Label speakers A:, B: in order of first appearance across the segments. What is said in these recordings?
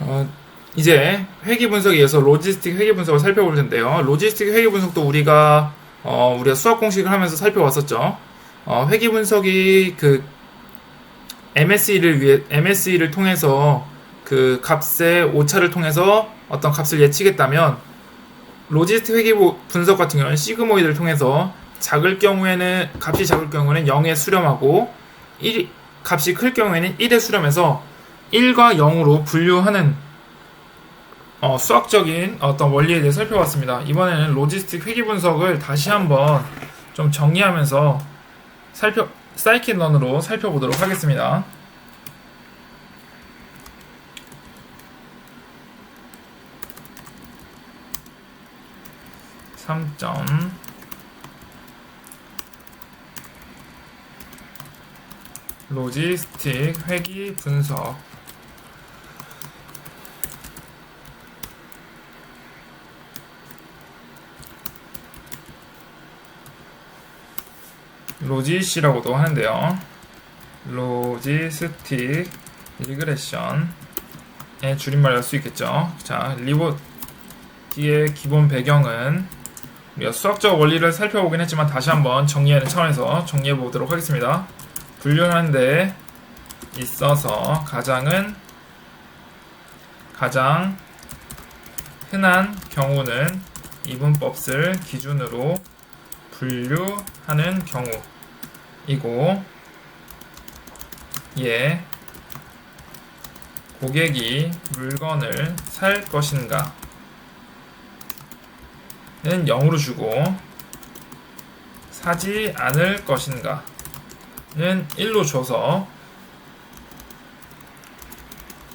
A: 어, 이제 회귀 분석에 이어서 로지스틱 회귀 분석을 살펴볼 텐데요. 로지스틱 회귀 분석도 우리가 수학 공식을 하면서 살펴왔었죠. 회귀 분석이 그 MSE를 통해서 그 값의 오차를 통해서 어떤 값을 예측했다면 로지스틱 회귀 분석 같은 경우는 시그모이드를 통해서 값이 작을 경우에는 0에 수렴하고 값이 클 경우에는 1에 수렴해서 1과 0으로 분류하는 수학적인 어떤 원리에 대해 살펴봤습니다. 이번에는 로지스틱 회귀 분석을 다시 한번 좀 정리하면서 사이킷런으로 살펴보도록 하겠습니다. 3점 로지스틱 회귀 분석 로지시라고도 하는데요. 로지스틱 리그레션의 줄임말을 할 수 있겠죠. 자, 리보티의 기본 배경은 우리가 수학적 원리를 살펴보긴 했지만 다시 한번 정리하는 차원에서 정리해 보도록 하겠습니다. 분류하는 데 있어서 가장 흔한 경우는 이분법을 기준으로 분류하는 경우이고, 고객이 물건을 살 것인가는 0으로 주고 사지 않을 것인가는 1로 줘서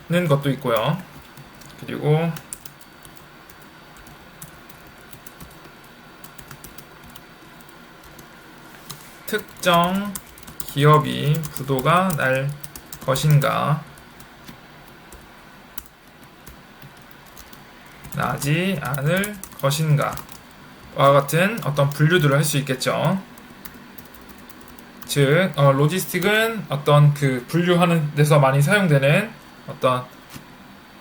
A: 는 것도 있고요. 그리고 특정 기업이 부도가 날 것인가 나지 않을 것인가 와 같은 어떤 분류들을 할 수 있겠죠. 즉 로지스틱은 어떤 그 분류하는 데서 많이 사용되는 어떤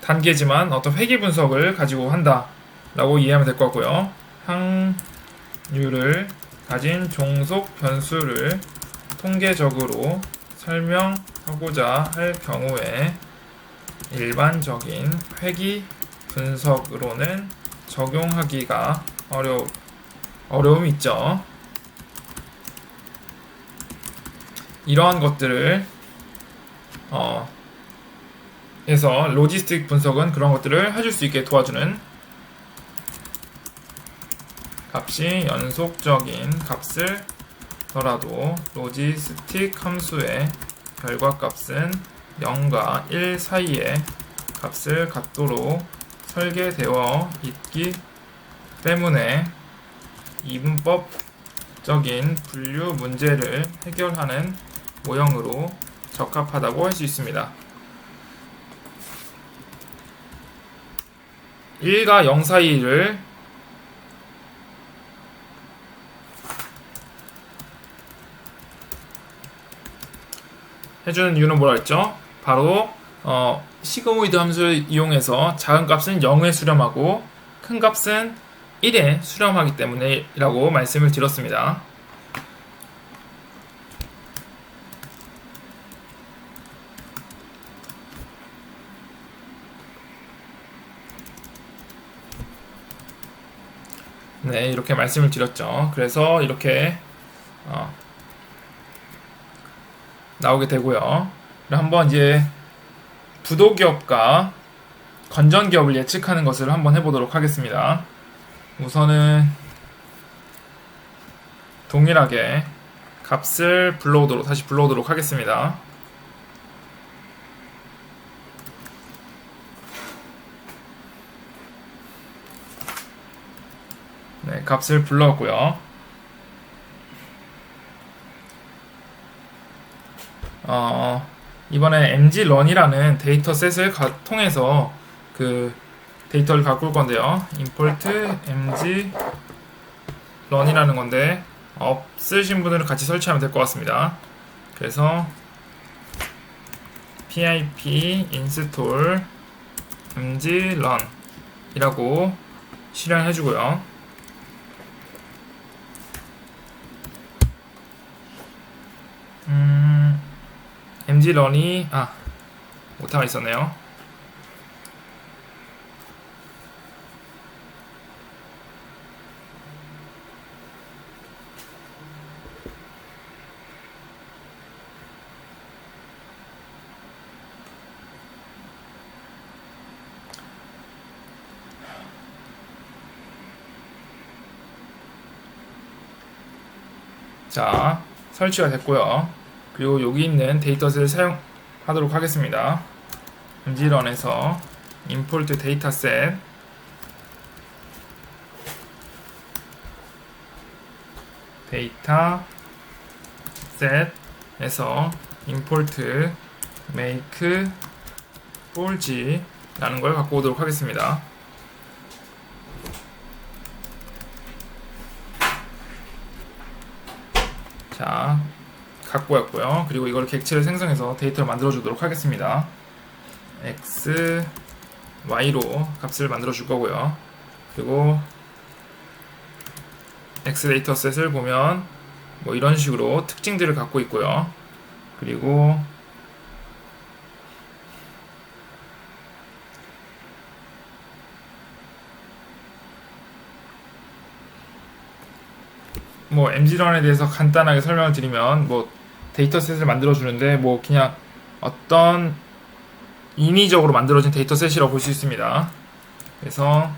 A: 단계지만 어떤 회귀 분석을 가지고 한다 라고 이해하면 될 것 같고요. 확률을 가진 종속 변수를 통계적으로 설명하고자 할 경우에 일반적인 회귀 분석으로는 적용하기가 어려움이 있죠. 이러한 것들을 해서 로지스틱 분석은 그런 것들을 해줄 수 있게 도와주는 값이 연속적인 값을 더라도 로지스틱 함수의 결과값은 0과 1 사이의 값을 갖도록 설계되어 있기 때문에 이분법적인 분류 문제를 해결하는 모형으로 적합하다고 할 수 있습니다. 1과 0 사이를 해주는 이유는 뭐라 했죠? 바로 시그모이드 함수를 이용해서 작은 값은 0에 수렴하고 큰 값은 1에 수렴하기 때문에 라고 말씀을 드렸습니다. 네, 이렇게 말씀을 드렸죠. 그래서 이렇게 나오게 되고요. 한번 이제 부도기업과 건전기업을 예측하는 것을 한번 해보도록 하겠습니다. 우선은 동일하게 값을 다시 불러오도록 하겠습니다. 네, 값을 불러왔고요. 이번에 mglearn이라는 데이터셋을 통해서 그 데이터를 가꿀 건데요. import mglearn이라는 건데 없으신 분들은 같이 설치하면 될 것 같습니다. 그래서 pip install mgrun 이라고 실행해 주고요. mgrun이 오타가 있었네요. 자, 설치가 됐고요. 그리고 여기 있는 데이터셋을 사용하도록 하겠습니다. mgrun에서 import dataset dataset에서 import make forg 라는 걸 갖고 오도록 하겠습니다. 자, 갖고 왔고요. 그리고 이걸 객체를 생성해서 데이터를 만들어 주도록 하겠습니다. x, y로 값을 만들어 줄 거고요. 그리고 x 데이터셋을 보면 뭐 이런 식으로 특징들을 갖고 있고요. 그리고 뭐 mgrun에 대해서 간단하게 설명을 드리면 뭐 데이터셋을 만들어 주는데 뭐 그냥 어떤 인위적으로 만들어진 데이터셋이라고 볼 수 있습니다. 그래서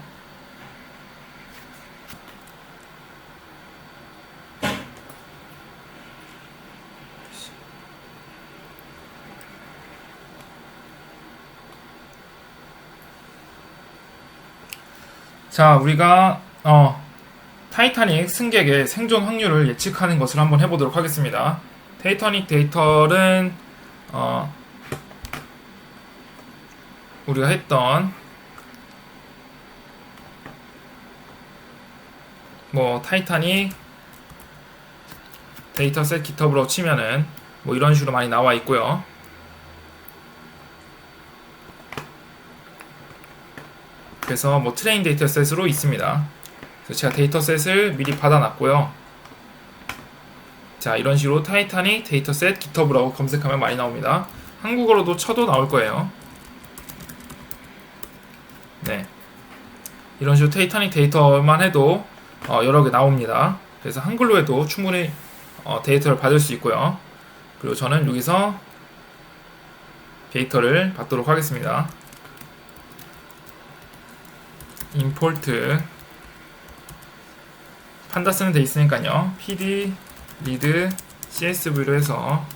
A: 자, 우리가 타이타닉 승객의 생존 확률을 예측하는 것을 한번 해보도록 하겠습니다. 타이타닉 데이터는 우리가 했던 뭐 타이타닉 데이터셋 GitHub으로 치면은 뭐 이런 식으로 많이 나와 있고요. 그래서 뭐 트레인 데이터셋으로 있습니다. 그래서 제가 데이터셋을 미리 받아놨고요. 자, 이런 식으로 타이타닉 데이터셋 GitHub라고 검색하면 많이 나옵니다. 한국어로도 쳐도 나올 거예요. 네, 이런 식으로 타이타닉 데이터만 해도 여러 개 나옵니다. 그래서 한글로 해도 충분히 데이터를 받을 수 있고요. 그리고 저는 여기서 데이터를 받도록 하겠습니다. import 판다스는 돼 있으니까요. pd read csv로 해서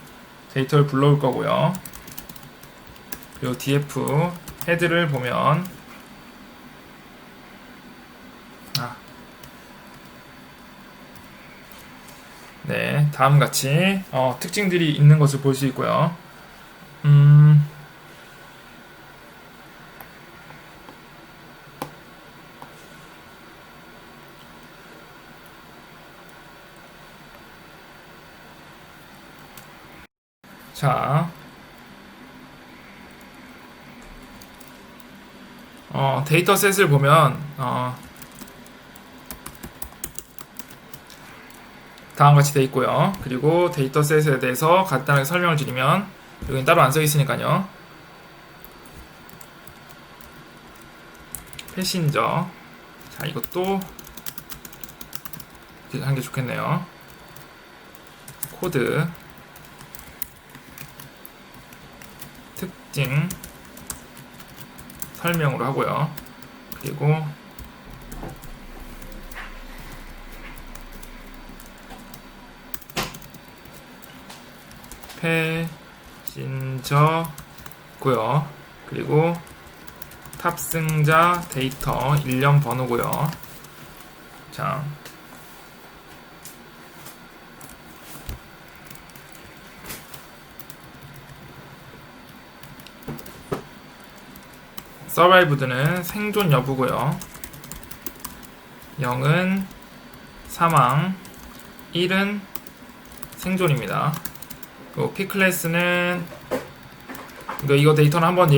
A: 데이터를 불러올 거고요. 그리고 df 헤드를 보면 네, 다음같이 특징들이 있는 것을 볼 수 있고요. 자, 데이터셋을 보면 다음같이 되어 있고요. 그리고 데이터셋에 대해서 간단하게 설명을 드리면 여기는 따로 안 써 있으니까요. 패신저, 자, 이것도 한 게 좋겠네요. 코드, 특징 설명으로 하고요. 그리고 패신저고요. 그리고 탑승자 데이터 일련 번호고요. 자, 서바이브드는 생존 여부고요. 0은 사망, 1은 생존입니다. 그리고 P클래스는 이거 데이터는 한번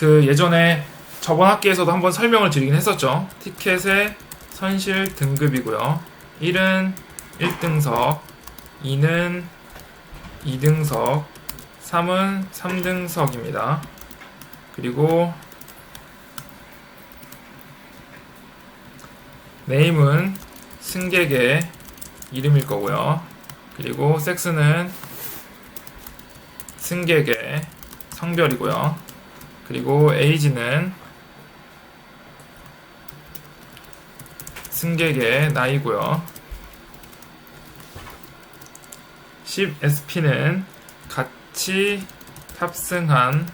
A: 예전에 저번 학기에서도 한번 설명을 드리긴 했었죠. 티켓의 선실 등급이고요. 1은 1등석, 2는 2등석, 3은 3등석입니다. 그리고 네임은 승객의 이름일 거고요. 그리고 섹스는 승객의 성별이고요. 그리고 에이지는 승객의 나이고요. 10SP는 같이 탑승한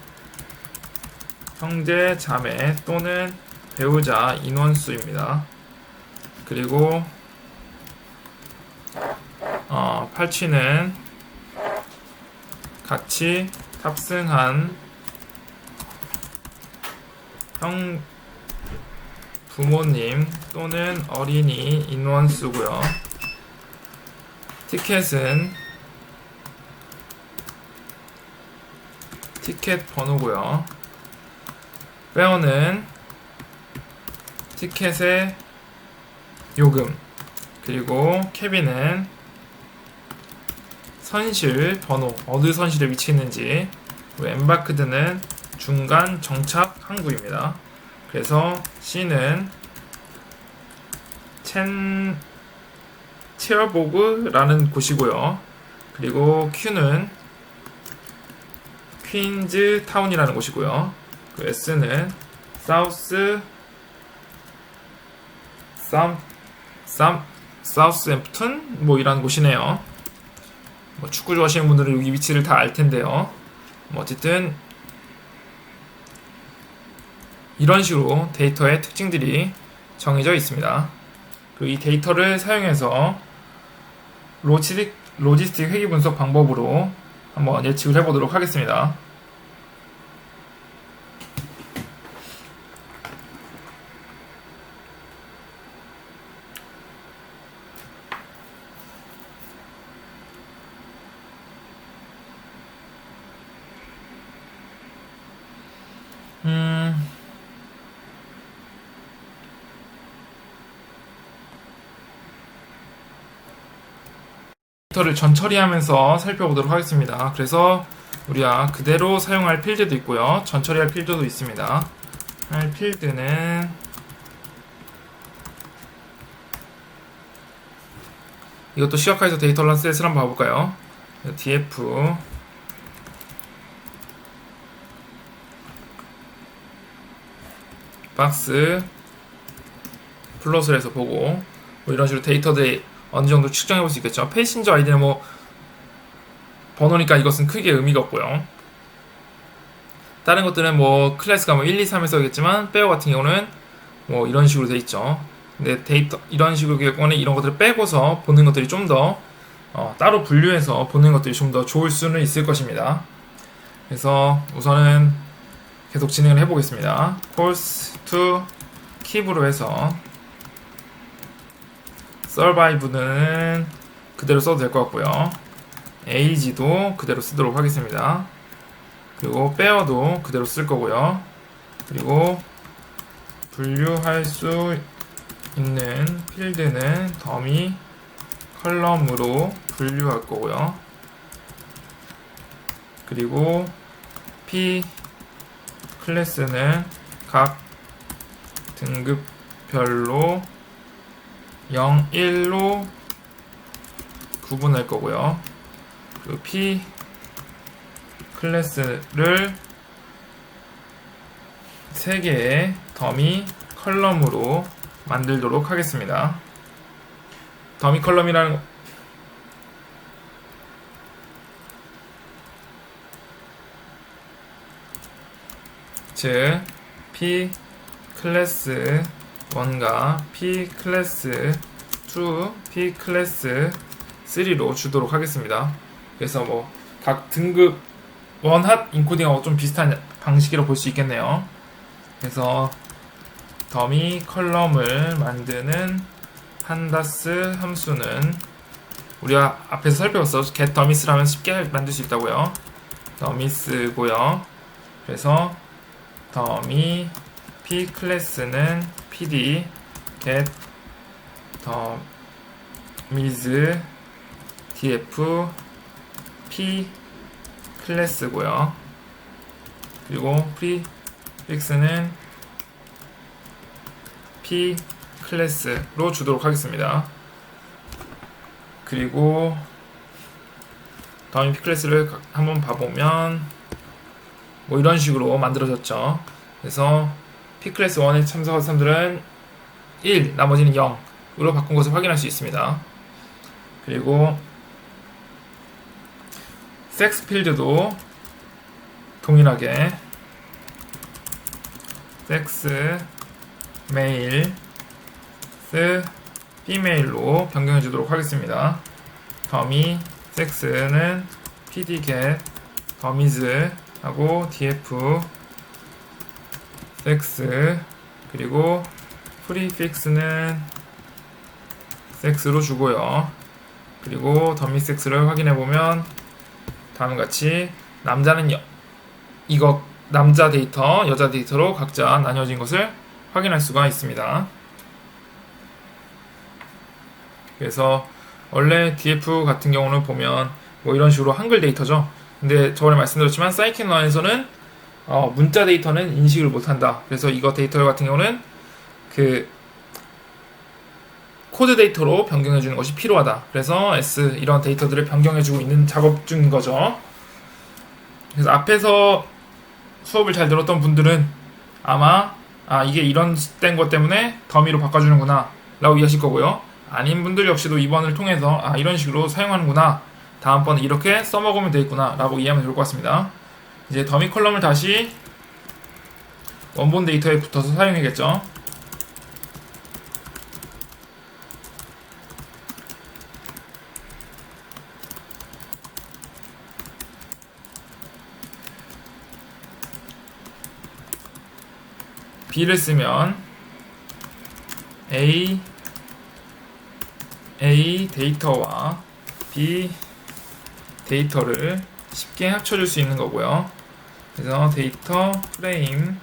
A: 형제, 자매 또는 배우자 인원수입니다. 그리고 8치는 같이 탑승한 형, 부모님 또는 어린이 인원수고요. 티켓은 티켓 번호고요. 페어는 티켓의 요금, 그리고 캐빈은 선실 번호, 어느 선실에 위치했는지, 엠바크드는 중간 정착 항구입니다. 그래서 C는 체어보그라는 곳이고요. 그리고 Q는 퀸즈 타운이라는 곳이고요. 그 S는 사우스앰프튼 이라는 곳이네요. 축구 좋아하시는 분들은 여기 위치를 다 알 텐데요. 어쨌든 이런 식으로 데이터의 특징들이 정해져 있습니다. 그리고 이 데이터를 사용해서 로지스틱 회계 분석 방법으로 한번 예측을 해보도록 하겠습니다. 데이터를 전처리하면서 살펴보도록 하겠습니다. 그래서 우리가 그대로 사용할 필드도 있고요. 전처리할 필드도 있습니다. 할 필드는 이것도 시각화해서 데이터 란셋을 한번 봐볼까요? df 박스 플롯을 해서 보고 이런 식으로 데이터들이 어느 정도 측정해 볼 수 있겠죠. 패신저 아이디는 번호니까 이것은 크게 의미가 없고요. 다른 것들은 클래스가 1, 2, 3에서 겠지만 페어 같은 경우는 이런 식으로 돼 있죠. 근데 데이터 이런 식으로 경우는 이런 것들을 빼고서 보는 것들이 좀 더 따로 분류해서 보는 것들이 좀 더 좋을 수는 있을 것입니다. 그래서 우선은 계속 진행을 해보겠습니다. course to keep으로 해서 survive는 그대로 써도 될 것 같고요. age도 그대로 쓰도록 하겠습니다. 그리고 bear도 그대로 쓸 거고요. 그리고 분류할 수 있는 필드는 더미 컬럼으로 분류할 거고요. 그리고 p 클래스는 각 등급별로 0, 1로 구분할 거고요. 그리고 P 클래스를 3개의 더미 컬럼으로 만들도록 하겠습니다. 더미 컬럼이라는 즉 P 클래스 1과 P 클래스 2, P 클래스 3로 주도록 하겠습니다. 그래서 각 등급 원핫 인코딩하고 좀 비슷한 방식으로 볼 수 있겠네요. 그래서 더미 컬럼을 만드는 판다스 함수는 우리가 앞에서 살펴봤어. get 더미스라면 쉽게 만들 수 있다고요. 더미스고요. 그래서 더미 p 클래스는 pd get miss df p 클래스고요. 그리고 prefix는 p 클래스로 주도록 하겠습니다. 그리고 더미 p 클래스를 한번 봐보면 뭐 이런 식으로 만들어졌죠. 그래서 p 클래스 1에 참석한 사람들은 1, 나머지는 0으로 바꾼 것을 확인할 수 있습니다. 그리고 섹스 필드도 동일하게 섹스 메일 피메일로 변경해 주도록 하겠습니다. 더미 섹스는 pd get 더미즈 하고 df 섹스 그리고 프리픽스는 섹스로 주고요. 그리고 더미 섹스를 확인해 보면 다음과 같이 남자는 이거 남자 데이터, 여자 데이터로 각자 나뉘어진 것을 확인할 수가 있습니다. 그래서 원래 df 같은 경우는 보면 뭐 이런 식으로 한글 데이터죠. 근데 저번에 말씀드렸지만 사이켄런에서는 문자 데이터는 인식을 못한다. 그래서 이거 데이터 같은 경우는 그 코드 데이터로 변경해 주는 것이 필요하다. 그래서 S 이런 데이터들을 변경해 주고 있는 작업 중인 거죠. 그래서 앞에서 수업을 잘 들었던 분들은 아마 이게 이런 된 것 때문에 더미로 바꿔주는구나 라고 이해하실 거고요. 아닌 분들 역시도 이번을 통해서 이런 식으로 사용하는구나, 다음번에 이렇게 써먹으면 되겠구나 라고 이해하면 좋을 것 같습니다. 이제 더미 컬럼을 다시 원본 데이터에 붙어서 사용해야겠죠. B를 쓰면 A 데이터와 B 데이터를 쉽게 합쳐줄 수 있는 거고요. 그래서 데이터 프레임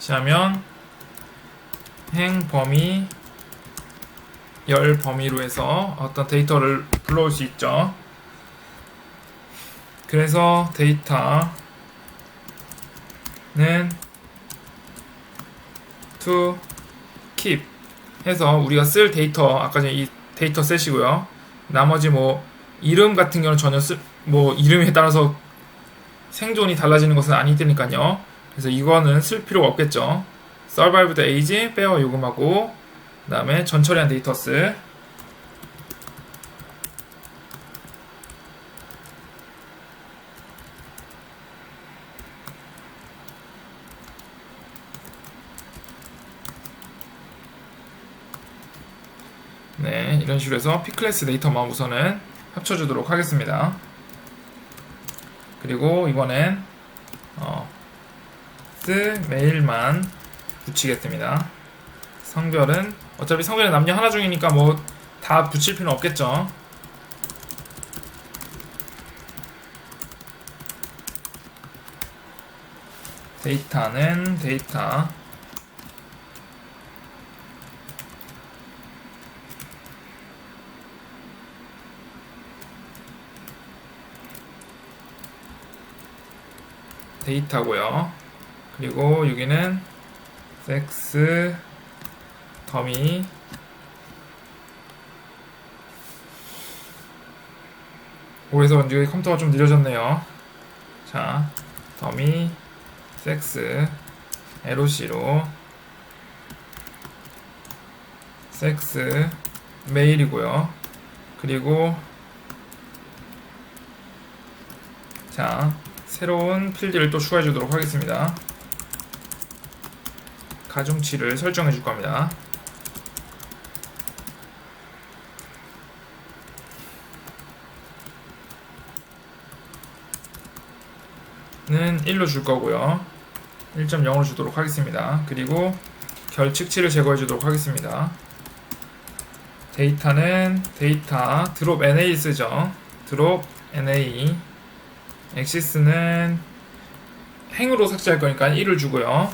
A: 하면 행 범위 열 범위로 해서 어떤 데이터를 불러올 수 있죠. 그래서 데이터는 to keep 해서 우리가 쓸 데이터, 아까 전에 이 데이터 셋이고요. 나머지 뭐 이름 같은 경우는 전혀 뭐 이름에 따라서 생존이 달라지는 것은 아니니까요. 그래서 이거는 쓸 필요가 없겠죠. survived age 빼어 요금하고, 그 다음에 전처리한 데이터스, 네, 이런 식으로 해서 P클래스 데이터만 우선은 합쳐주도록 하겠습니다. 그리고 이번엔 메일만 붙이겠습니다. 성별은 어차피 성별은 남녀 하나 중이니까 뭐 다 붙일 필요는 없겠죠. 데이터는 데이터 데이터고요. 그리고 여기는 섹스 더미 그래서 여기 컴퓨터가 좀 느려졌네요. 자, 더미 섹스 LOC로 섹스 메일이고요. 그리고 자, 새로운 필드를 또 추가해 주도록 하겠습니다. 가중치를 설정해 줄 겁니다. 는 1로 줄 거고요. 1.0으로 주도록 하겠습니다. 그리고 결측치를 제거해 주도록 하겠습니다. 데이터는 데이터 드롭 NA 쓰죠. 드롭 NA. 액시스는 행으로 삭제할 거니까 1을 주고요.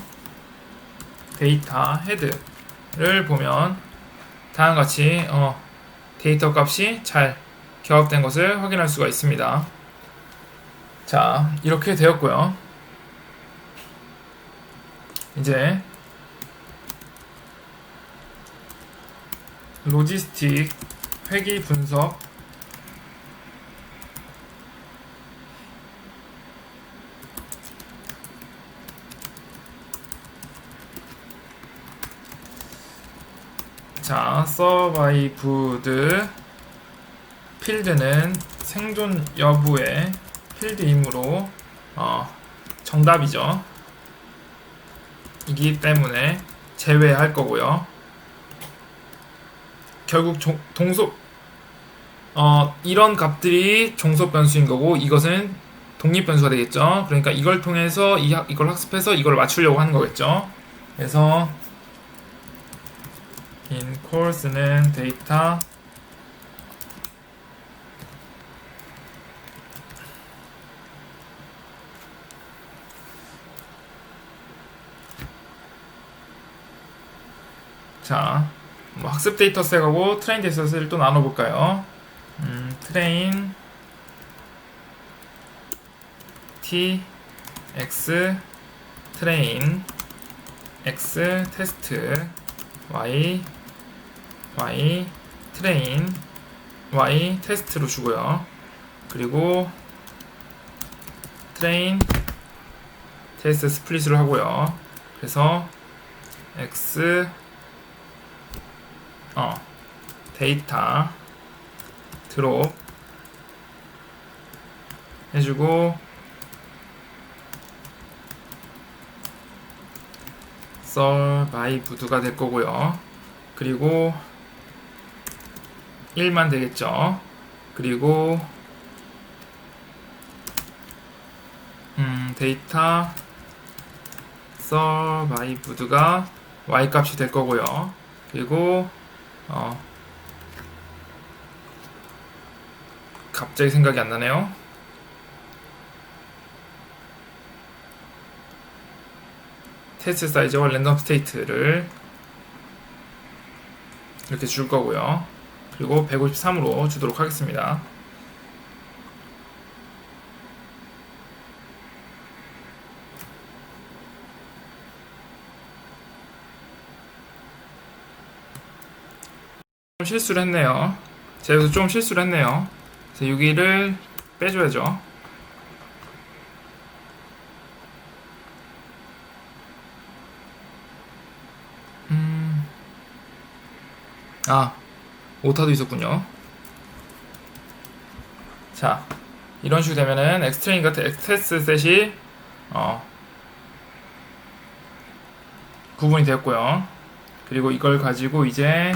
A: 데이터 헤드를 보면 다음과 같이 데이터 값이 잘 결합된 것을 확인할 수가 있습니다. 자, 이렇게 되었고요. 이제 로지스틱 회귀 분석 자, 서바이브드 필드는 생존 여부의 필드이므로 정답이죠. 이기 때문에 제외할 거고요. 결국 동속 이런 값들이 종속 변수인 거고 이것은 독립 변수가 되겠죠. 그러니까 이걸 통해서 이걸 학습해서 이걸 맞추려고 하는 거겠죠. 그래서 in course는 데이터 자, 학습 데이터셋하고 트레인 데이터셋을 또 나눠볼까요? 트레인 t x 트레인 x 테스트 y 트레인 y 테스트로 주고요. 그리고 트레인 테스트 스플릿으로 하고요. 그래서 x 데이터 드롭 해주고 서바이브드가 될 거고요. 그리고 1만 되겠죠. 그리고 데이터 서바이브드가 y 값이 될 거고요. 그리고 갑자기 생각이 안 나네요. 테스트 사이즈와 랜덤 스테이트를 이렇게 줄 거고요. 그리고 153으로 주도록 하겠습니다. 실수를 했네요. 제가 여기서 좀 실수를 했네요. 그래서 6위를 빼줘야죠. 오타도 있었군요. 자, 이런 식으로 되면은 엑스트레인 같은 엑스테스 셋이 구분이 되었고요. 그리고 이걸 가지고 이제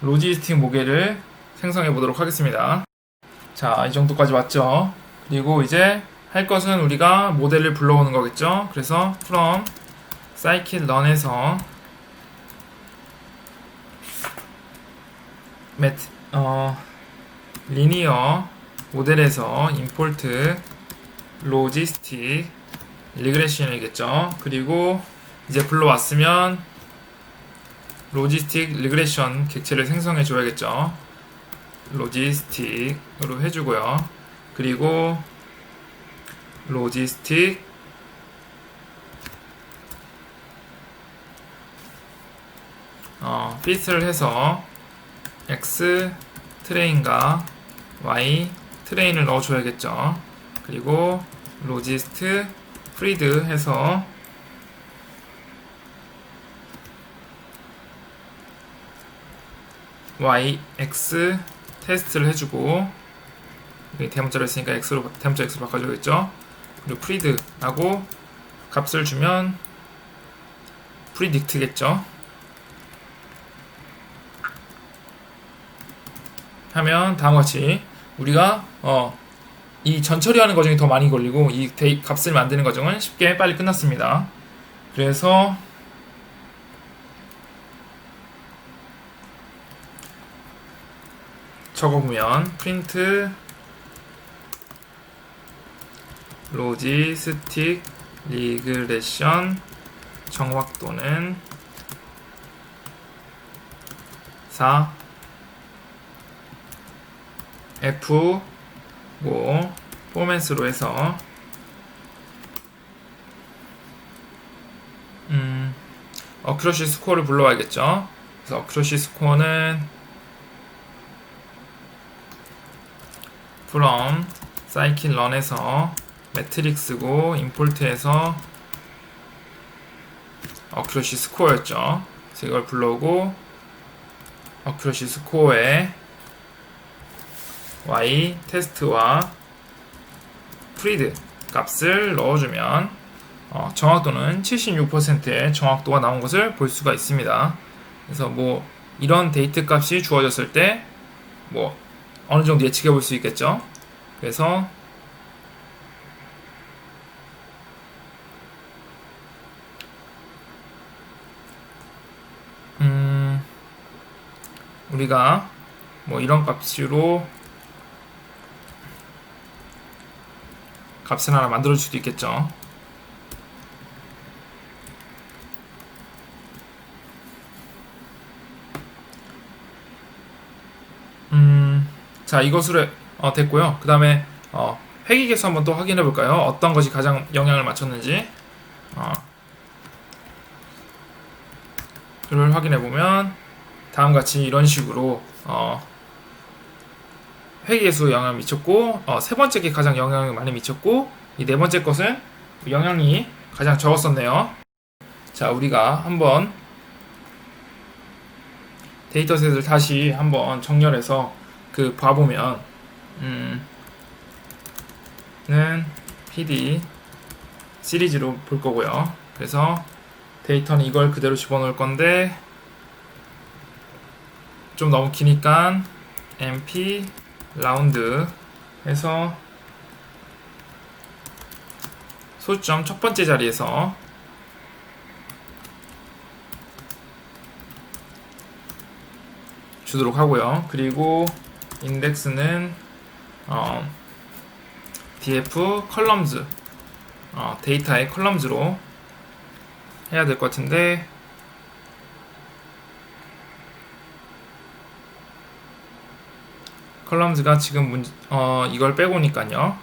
A: 로지스틱 모델을 생성해 보도록 하겠습니다. 자, 이 정도까지 왔죠. 그리고 이제 할 것은 우리가 모델을 불러오는 거겠죠. 그래서 from scikit-learn에서 리니어 모델에서 import logistic regression이겠죠. 그리고 이제 불러왔으면 로지스틱 리그레션 객체를 생성해 줘야겠죠. 로지스틱으로 해주고요. 그리고 로지스틱 fit를 해서 x 트레인과 y 트레인을 넣어줘야겠죠. 그리고 로지스트 프리드 해서 y, x 테스트를 해주고 여기 대문자로 했으니까 대문자 x로 바꿔줘야겠죠. 그리고 프리드라고 값을 주면 프리딕트겠죠. 하면 다음과 같이 우리가 이 전처리하는 과정이 더 많이 걸리고 이 값을 만드는 과정은 쉽게 빨리 끝났습니다. 그래서 적어보면 프린트 로지스틱 리그레션 정확도는 4 F 뭐 포맨스로 해서 어큐러시 스코어를 불러와야겠죠. 그래서 어큐러시 스코어는 from scikit-learn에서 매트릭스고 임포트해서 어큐러시 스코어였죠. 그래서 이걸 불러오고 어큐러시 스코어에 y 테스트와 프리드 값을 넣어주면 정확도는 76%의 정확도가 나온 것을 볼 수가 있습니다. 그래서 뭐 이런 데이트 값이 주어졌을 때 뭐 어느 정도 예측해 볼 수 있겠죠. 그래서 우리가 뭐 이런 값으로 값을 하나 만들어 줄 수도 있겠죠. 자, 이것으로 됐고요. 그 다음에 회귀계수 한번 또 확인해 볼까요? 어떤 것이 가장 영향을 맞췄는지 를 확인해 보면 다음같이 이런 식으로 회귀계수 영향을 미쳤고 세 번째 게 가장 영향을 많이 미쳤고 이 네 번째 것은 영향이 가장 적었었네요. 자, 우리가 한번 데이터셋을 다시 한번 정렬해서 봐보면 는 PD 시리즈로 볼 거고요. 그래서 데이터는 이걸 그대로 집어넣을 건데 좀 너무 기니까 mp 라운드 해서 소점 첫 번째 자리에서 주도록 하고요. 그리고 인덱스는 df 컬럼즈 데이터의 컬럼즈로 해야 될 것 같은데 컬럼즈가 지금 이걸 빼고니까요.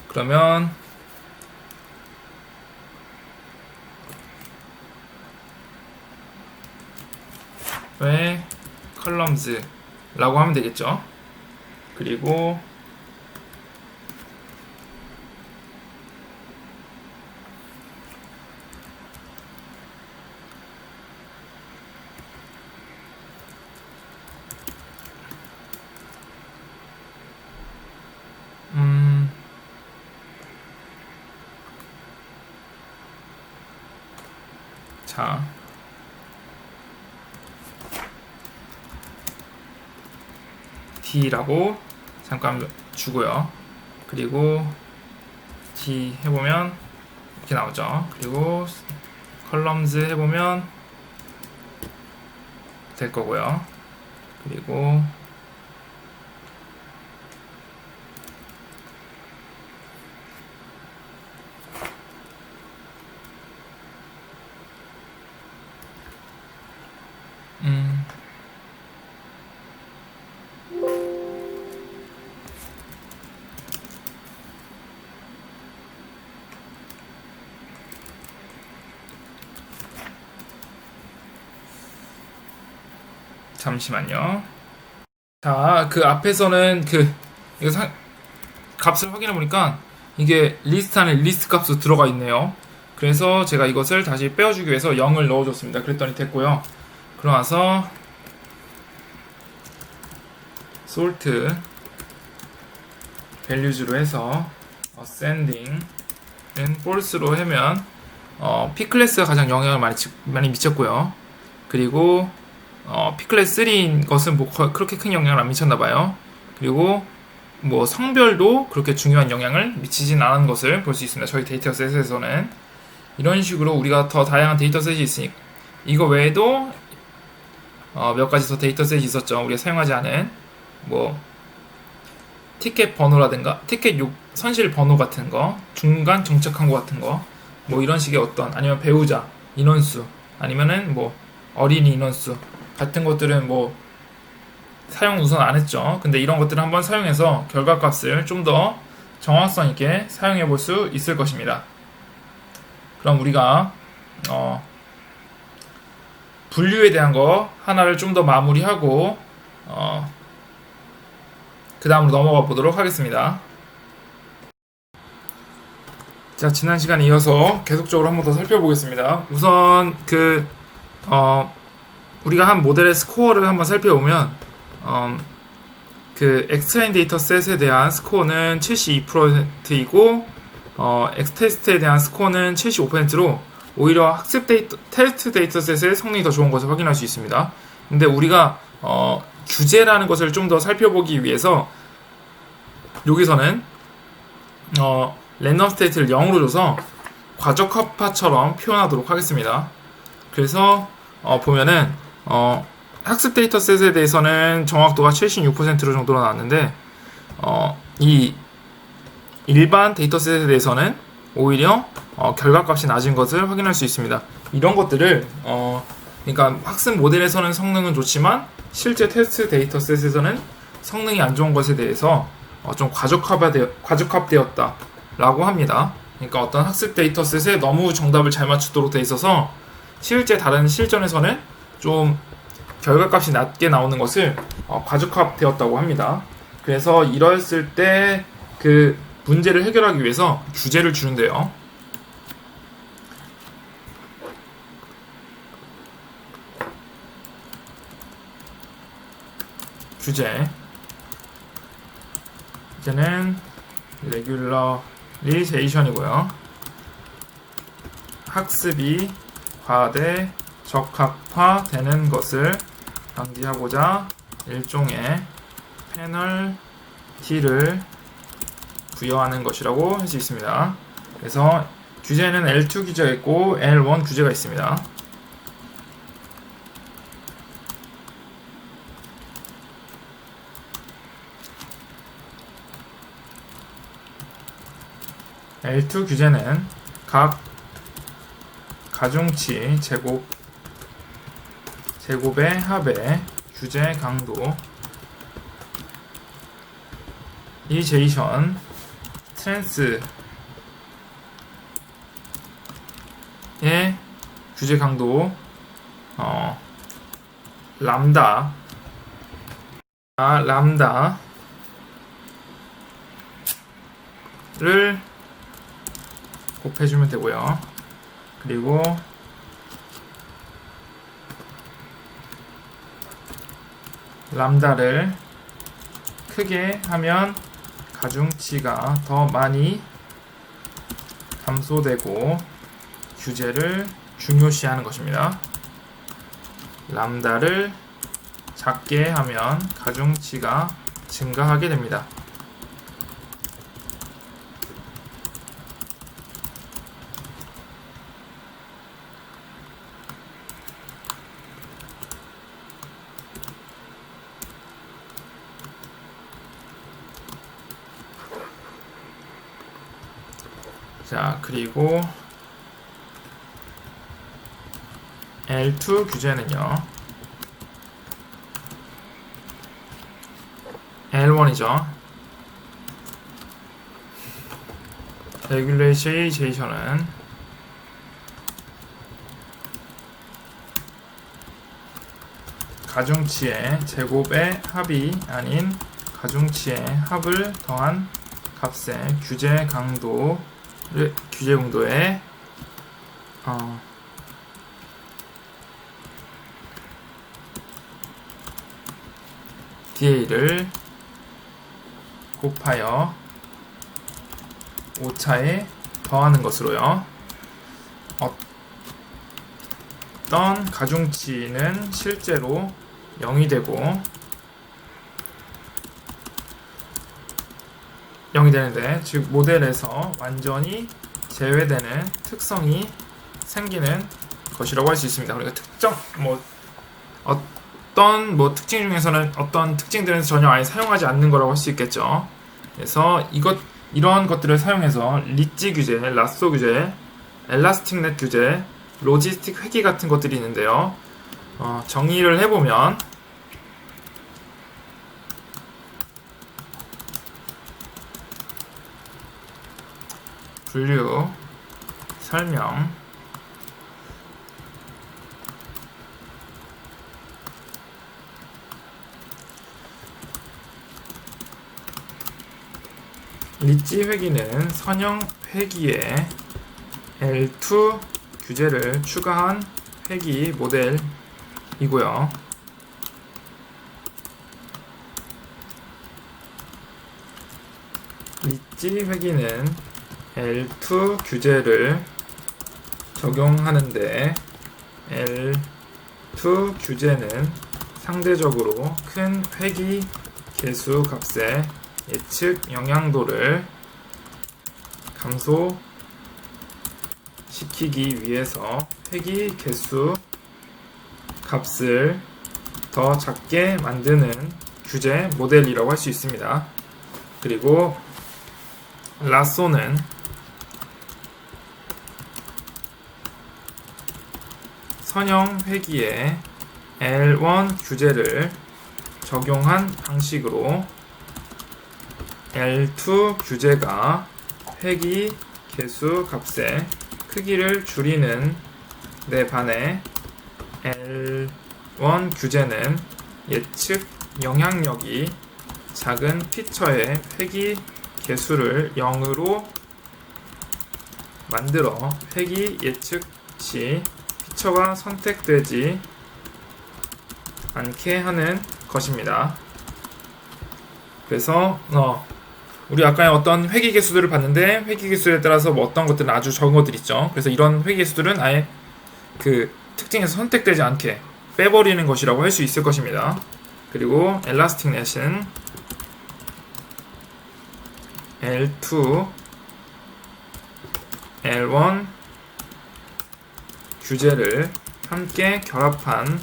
A: 그러면 왜 컬럼즈 라고 하면 되겠죠. 그리고 자, D라고 잠깐 주고요. 그리고 D 해보면 이렇게 나오죠. 그리고 컬럼즈 해보면 될 거고요. 그리고 잠시만요. 자, 앞에서는 이거 값을 확인해 보니까 이게 리스트 안에 리스트 값도 들어가 있네요. 그래서 제가 이것을 다시 빼어주기 위해서 0을 넣어줬습니다. 그랬더니 됐고요. 그러고 나서 sort values로 해서 ascending은 false로 하면 p 클래스가 가장 영향을 많이 미쳤고요. 그리고 p 클래스 3인 것은 뭐 그렇게 큰 영향을 안 미쳤나봐요. 그리고 뭐 성별도 그렇게 중요한 영향을 미치진 않은 것을 볼 수 있습니다. 저희 데이터셋에서는 이런 식으로 우리가 더 다양한 데이터셋이 있으니까 이거 외에도 몇 가지 더 데이터셋이 있었죠. 우리가 사용하지 않은 뭐 티켓 번호라든가 티켓 선실 번호 같은 거, 중간 정착 항구 같은 거, 뭐 이런 식의 어떤 아니면 배우자 인원수 아니면은 뭐 어린이 인원수 같은 것들은 뭐 사용 우선 안 했죠. 근데 이런 것들을 한번 사용해서 결과값을 좀 더 정확성 있게 사용해 볼 수 있을 것입니다. 그럼 우리가 분류에 대한 거 하나를 좀 더 마무리하고 그 다음으로 넘어가 보도록 하겠습니다. 자, 지난 시간에 이어서 계속적으로 한 번 더 살펴보겠습니다. 우선 우리가 한 모델의 스코어를 한번 살펴보면 엑스트레인 데이터 셋에 대한 스코어는 72%이고 엑스테스트에 대한 스코어는 75%로 오히려 학습 데이터, 테스트 데이터 셋의 성능이 더 좋은 것을 확인할 수 있습니다. 근데 우리가 규제라는 것을 좀 더 살펴보기 위해서 여기서는 랜덤 스테이트를 0으로 줘서 과적합화처럼 표현하도록 하겠습니다. 그래서 보면은 학습 데이터 셋에 대해서는 정확도가 76% 정도로 나왔는데 이 일반 데이터 셋에 대해서는 오히려 결과값이 낮은 것을 확인할 수 있습니다. 이런 것들을 그러니까 학습 모델에서는 성능은 좋지만 실제 테스트 데이터 셋에서는 성능이 안 좋은 것에 대해서 좀 과적합되었다 라고 합니다. 그러니까 어떤 학습 데이터 셋에 너무 정답을 잘 맞추도록 돼 있어서 실제 다른 실전에서는 좀 결과값이 낮게 나오는 것을 과적합되었다고 합니다. 그래서 이랬을 때 그 문제를 해결하기 위해서 규제를 주는데요. 규제는 regularization 이고요. 학습이 과대 적합화되는 것을 방지하고자 일종의 페널티를 부여하는 것이라고 할 수 있습니다. 그래서 규제는 L2 규제가 있고 L1 규제가 있습니다. L2 규제는 각 가중치 제곱의 합의 규제 강도 이제이션 트랜스의 규제 강도 람다를 곱해주면 되고요. 그리고 람다를 크게 하면 가중치가 더 많이 감소되고 규제를 중요시하는 것입니다. 람다를 작게 하면 가중치가 증가하게 됩니다. 자, 그리고 L2 규제는요. L1이죠. regularization 가중치의 제곱의 합이 아닌 가중치의 합을 더한 값의 규제 강도의 DA를 곱하여 오차에 더하는 것으로요. 어떤 가중치는 실제로 0이 되고 0이 되는데, 즉 모델에서 완전히 제외되는 특성이 생기는 것이라고 할 수 있습니다. 그러니까 특정 어떤 특징 중에서는 어떤 특징들은 전혀 아예 사용하지 않는 거라고 할 수 있겠죠. 그래서 이런 것들을 사용해서 리치 규제, 라쏘 규제, 엘라스틱 넷 규제, 로지스틱 회귀 같은 것들이 있는데요. 정의를 해보면 분류, 설명, 리지 회귀는 선형 회귀에 L2 규제를 추가한 회귀 모델이고요. 리지 회귀는 L2 규제를 적용하는데 L2 규제는 상대적으로 큰 회귀 개수 값의 예측 영향도를 감소시키기 위해서 회귀 개수 값을 더 작게 만드는 규제 모델이라고 할 수 있습니다. 그리고 라쏘는 선형 회귀에 L1 규제를 적용한 방식으로 L2 규제가 회귀 개수 값의 크기를 줄이는 데 반해 L1 규제는 예측 영향력이 작은 피처의 회귀 개수를 0으로 만들어 회귀 예측 시 피처가 선택되지 않게 하는 것입니다. 그래서 우리 아까 어떤 회귀 개수들을 봤는데 회귀 개수에 따라서 뭐 어떤 것들은 아주 적은 것들 있죠. 그래서 이런 회귀 개수들은 아예 그 특징에서 선택되지 않게 빼버리는 것이라고 할 수 있을 것입니다. 그리고 엘라스틱 넷은 L2, L1 규제를 함께 결합한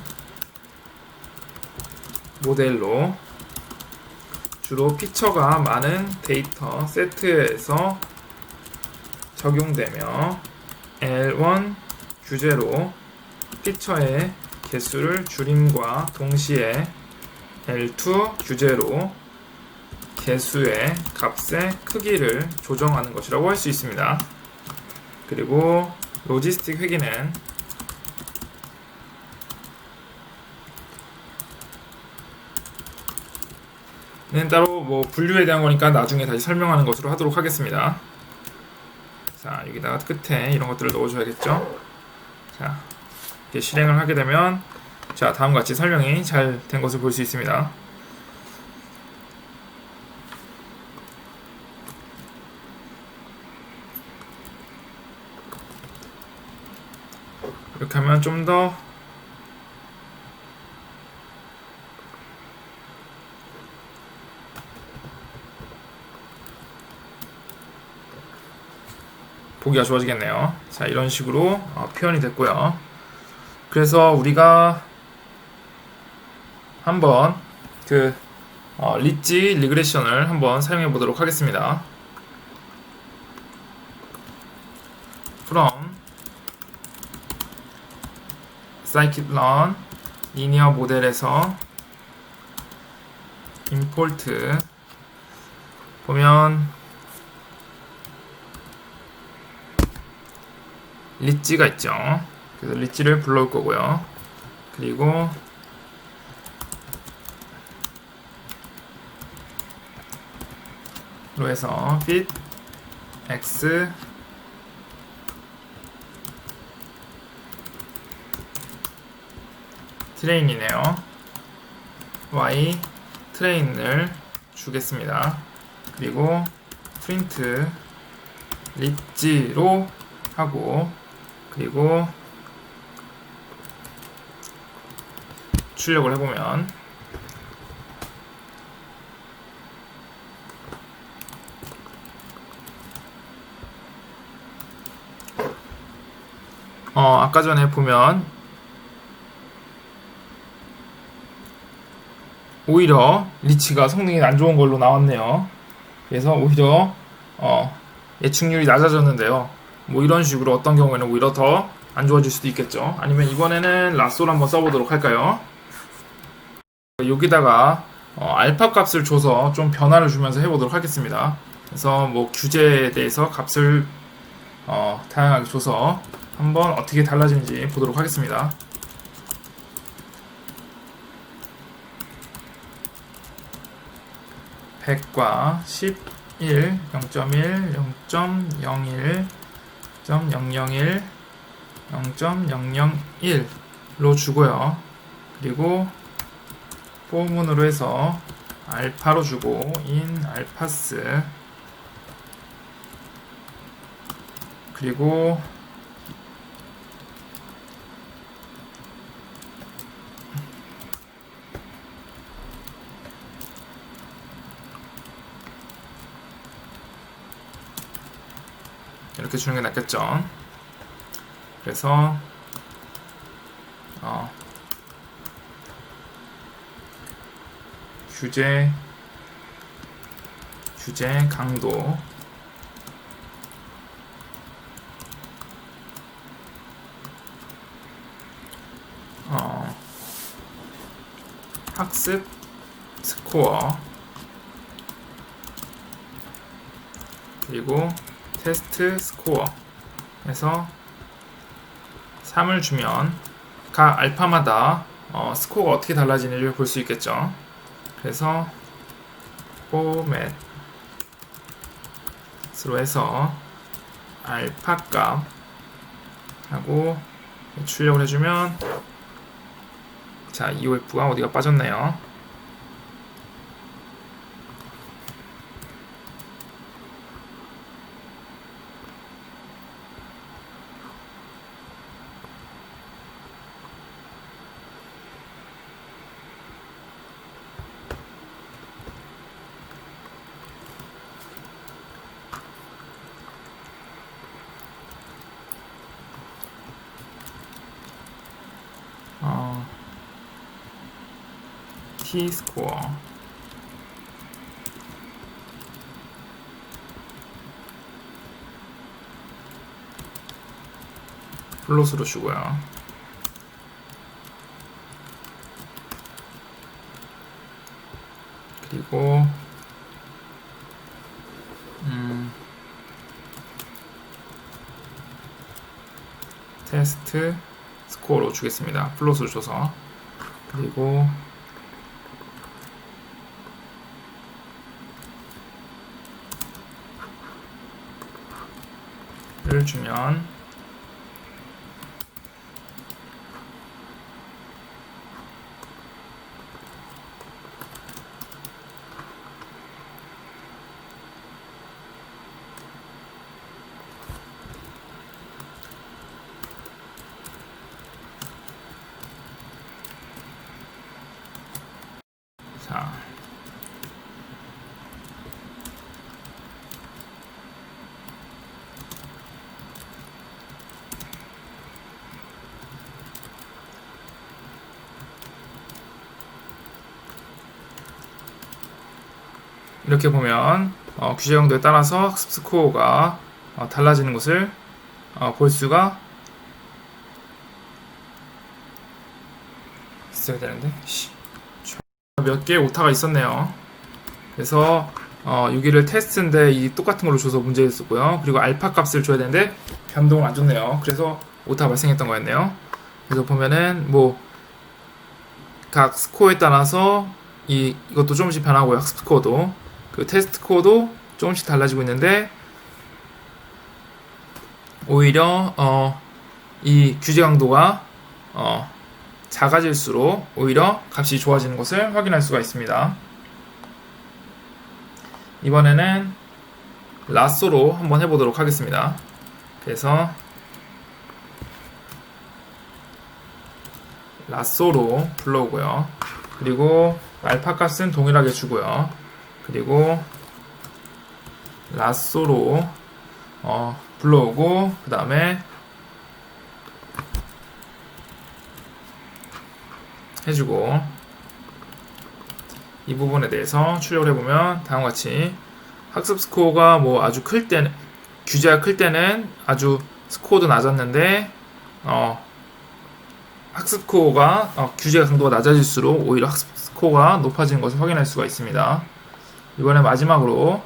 A: 모델로 주로 피처가 많은 데이터 세트에서 적용되며 L1 규제로 피처의 개수를 줄임과 동시에 L2 규제로 개수의 값의 크기를 조정하는 것이라고 할 수 있습니다. 그리고 로지스틱 회귀는 따로 뭐 분류에 대한 거니까 나중에 다시 설명하는 것으로 하도록 하겠습니다. 자, 여기다가 끝에 이런 것들을 넣어줘야겠죠. 자, 이렇게 실행을 하게 되면 자, 다음과 같이 설명이 잘 된 것을 볼 수 있습니다. 이렇게 하면 좀 더 보기가 좋아지겠네요. 자, 이런 식으로 표현이 됐고요. 그래서 우리가 한번 그 리지 리그레션을 한번 사용해 보도록 하겠습니다. from scikit-learn 리니어 모델에서 import 보면 리지가 있죠. 그래서 리지를 불러올 거고요. 그리고 로 해서 fit x 트레인이네요. y 트레인을 주겠습니다. 그리고 프린트 리지로 하고 그리고 출력을 해보면 아까 전에 보면 오히려 리치가 성능이 안 좋은 걸로 나왔네요. 그래서 오히려 예측률이 낮아졌는데요. 뭐 이런 식으로 어떤 경우에는 오히려 더 안 좋아질 수도 있겠죠. 아니면 이번에는 라쏘를 한번 써보도록 할까요? 여기다가 알파 값을 줘서 좀 변화를 주면서 해보도록 하겠습니다. 그래서 뭐 규제에 대해서 값을 다양하게 줘서 한번 어떻게 달라지는지 보도록 하겠습니다. (100과) 11, 0.1, 0.01, 0.001, 0.001로 주고요. 그리고 포문으로 해서 알파로 주고 in 알파스, 그리고 이렇게 주는 게 낫겠죠. 그래서 규제 강도 학습 스코어 그리고 테스트 스코어 해서 3을 주면 각 알파마다 스코어가 어떻게 달라지는지를 볼 수 있겠죠. 그래서 포맷으로 해서 알파 값하고 출력을 해주면, 자, EOF가 어디가 빠졌네요. T-스코어 플롯으로 주고요. 그리고 테스트 스코어로 주겠습니다. 플롯으로 줘서. 그리고 를 주면 자, 이렇게 보면 규제 강도에 따라서 학습 스코어가 달라지는 것을 볼 수가 있어야 되는데 몇 개의 오타가 있었네요. 그래서 여기를 테스트인데 이 똑같은 걸로 줘서 문제였었고요. 그리고 알파 값을 줘야 되는데 변동을 안 줬네요. 그래서 오타가 발생했던 거였네요. 그래서 보면은 뭐 각 스코어에 따라서 이것도 조금씩 변하고요. 학습 스코어도, 그 테스트 스코어도 조금씩 달라지고 있는데, 오히려 이 규제 강도가 작아질수록 오히려 값이 좋아지는 것을 확인할 수가 있습니다. 이번에는 라쏘로 한번 해보도록 하겠습니다. 그래서 라쏘로 불러오고요. 그리고 알파 값은 동일하게 주고요. 그리고 라쏘로 불러오고, 그 다음에 해주고, 이 부분에 대해서 출력을 해보면 다음과 같이 학습 스코어가 뭐 아주 클 때는 규제가 클 때는 아주 스코어도 낮았는데 학습 스코어가 규제가 강도가 낮아질수록 오히려 학습 스코어가 높아지는 것을 확인할 수가 있습니다. 이번에 마지막으로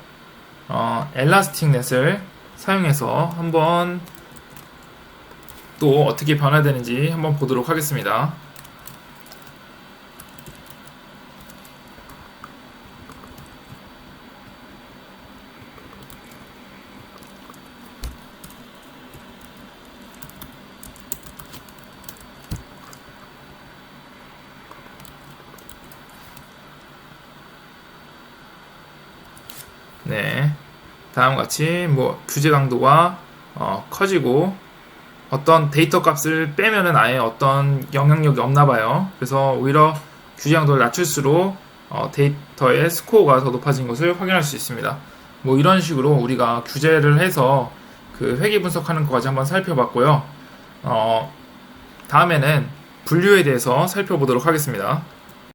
A: 엘라스틱 넷을 사용해서 한번 또 어떻게 변화되는지 한번 보도록 하겠습니다. 네, 다음과 같이 규제 강도가 커지고 어떤 데이터 값을 빼면은 아예 어떤 영향력이 없나 봐요. 그래서 오히려 규제 강도를 낮출수록 데이터의 스코어가 더 높아진 것을 확인할 수 있습니다. 이런 식으로 우리가 규제를 해서 그 회귀 분석하는 것까지 한번 살펴봤고요. 다음에는 분류에 대해서 살펴보도록 하겠습니다.